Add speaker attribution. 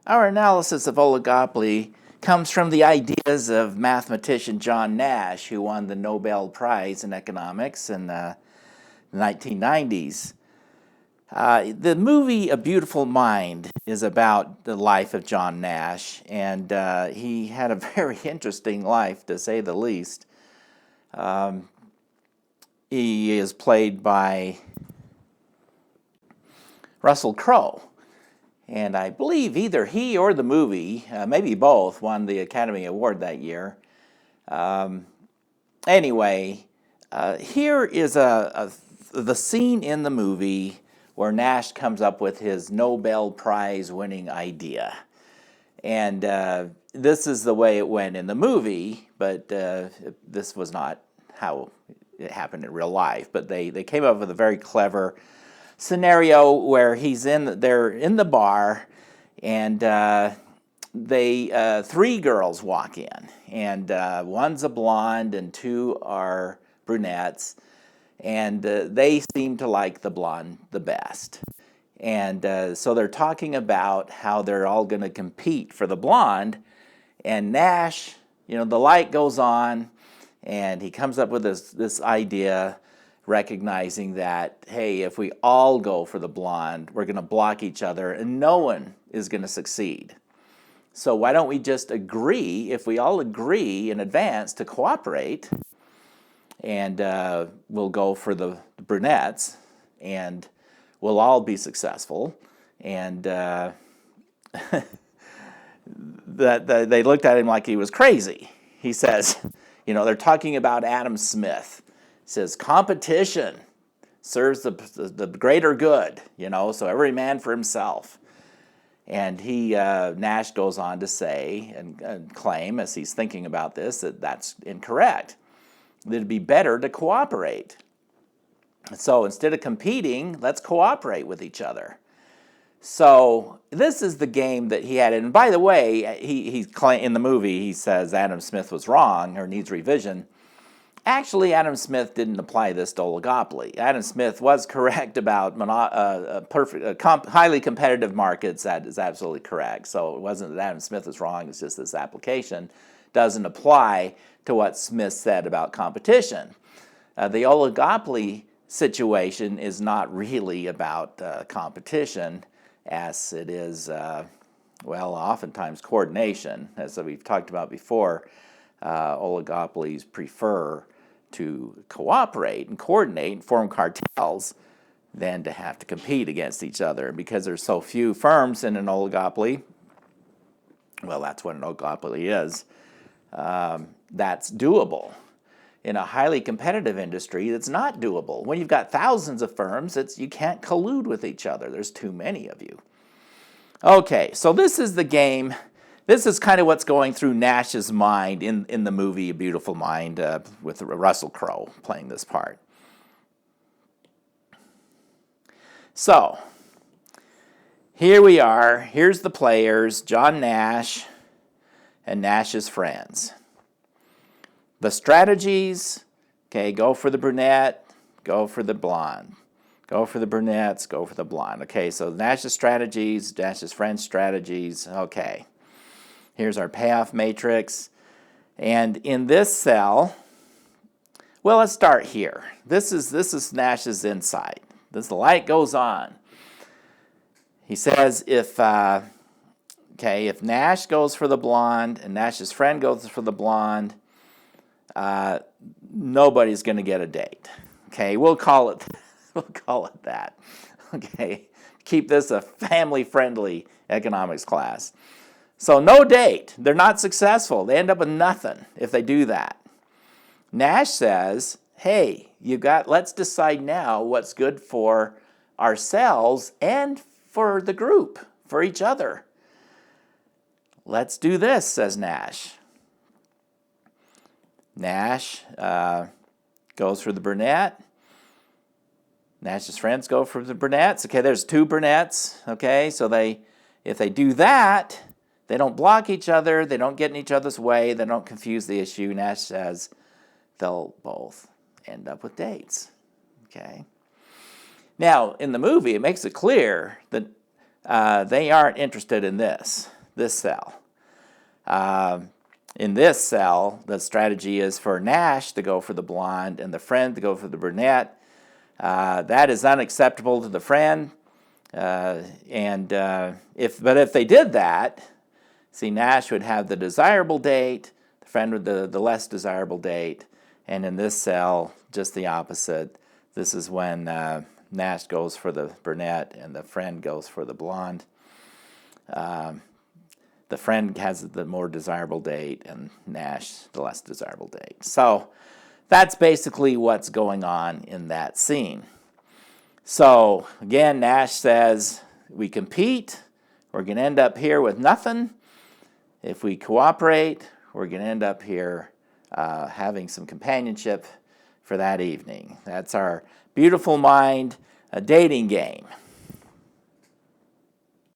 Speaker 1: Our analysis of oligopoly comes from the ideas of mathematician John Nash, who won the Nobel Prize in economics in the 1990s. The movie A Beautiful Mind is about the life of John Nash, and he had a very interesting life, to say the least. He is played by Russell Crowe, and I believe either he or the movie, maybe both, won the Academy Award that year. Anyway, here is the scene in the movie where Nash comes up with his Nobel Prize winning idea. And this is the way it went in the movie, but this was not how it happened in real life. But they came up with a very clever scenario where they're in the bar, and three girls walk in, and one's a blonde and two are brunettes, and they seem to like the blonde the best. And so they're talking about how they're all going to compete for the blonde, and Nash, the light goes on, and he comes up with this idea, recognizing that, hey, if we all go for the blonde, we're going to block each other and no one is going to succeed. So why don't we just agree, if we all agree in advance to cooperate, and we'll go for the brunettes, and we'll all be successful. And they looked at him like he was crazy. He says, they're talking about Adam Smith. He says, competition serves the greater good, so every man for himself. And Nash goes on to say and claim, as he's thinking about this, that that's incorrect. That it'd be better to cooperate. So instead of competing, let's cooperate with each other. So this is the game that he had. And by the way, in the movie, he says Adam Smith was wrong or needs revision. Actually, Adam Smith didn't apply this to oligopoly. Adam Smith was correct about highly competitive markets. That is absolutely correct. So it wasn't that Adam Smith was wrong. It's just this application doesn't apply to what Smith said about competition. The oligopoly situation is not really about competition, as it is, oftentimes coordination. As we've talked about before, oligopolies prefer to cooperate and coordinate and form cartels than to have to compete against each other. And because there's so few firms in an oligopoly, well, that's what an oligopoly is, that's doable. In a highly competitive industry, it's not doable. When you've got thousands of firms, you can't collude with each other. There's too many of you. Okay, so this is the game. This is kind of what's going through Nash's mind in the movie A Beautiful Mind, with Russell Crowe playing this part. So, here we are. Here's the players, John Nash and Nash's friends. The strategies, okay, go for the brunette, go for the blonde. Go for the brunettes, go for the blonde. Okay, so Nash's strategies, Nash's friends' strategies, okay. Here's our payoff matrix. And in this cell, well, let's start here. This is Nash's insight. The light goes on. He says if Nash goes for the blonde and Nash's friend goes for the blonde, nobody's going to get a date. Okay, we'll call it that. Okay, keep this a family-friendly economics class. So no date. They're not successful. They end up with nothing if they do that. Nash says, hey, let's decide now what's good for ourselves and for the group, for each other. Let's do this, says Nash. Nash goes for the brunette. Nash's friends go for the brunettes. Okay, there's two brunettes. Okay, so if they do that, they don't block each other, they don't get in each other's way, they don't confuse the issue. Nash says they'll both end up with dates. Okay. Now, in the movie, it makes it clear that they aren't interested in this. this cell. In this cell, the strategy is for Nash to go for the blonde and the friend to go for the brunette. That is unacceptable to the friend. But if they did that, see, Nash would have the desirable date, the friend with the less desirable date, and in this cell, just the opposite. This is when Nash goes for the brunette and the friend goes for the blonde. The friend has the more desirable date and Nash the less desirable date. So that's basically what's going on in that scene. So again, Nash says, we compete, we're going to end up here with nothing. If we cooperate, we're going to end up here having some companionship for that evening. That's our Beautiful Mind dating game.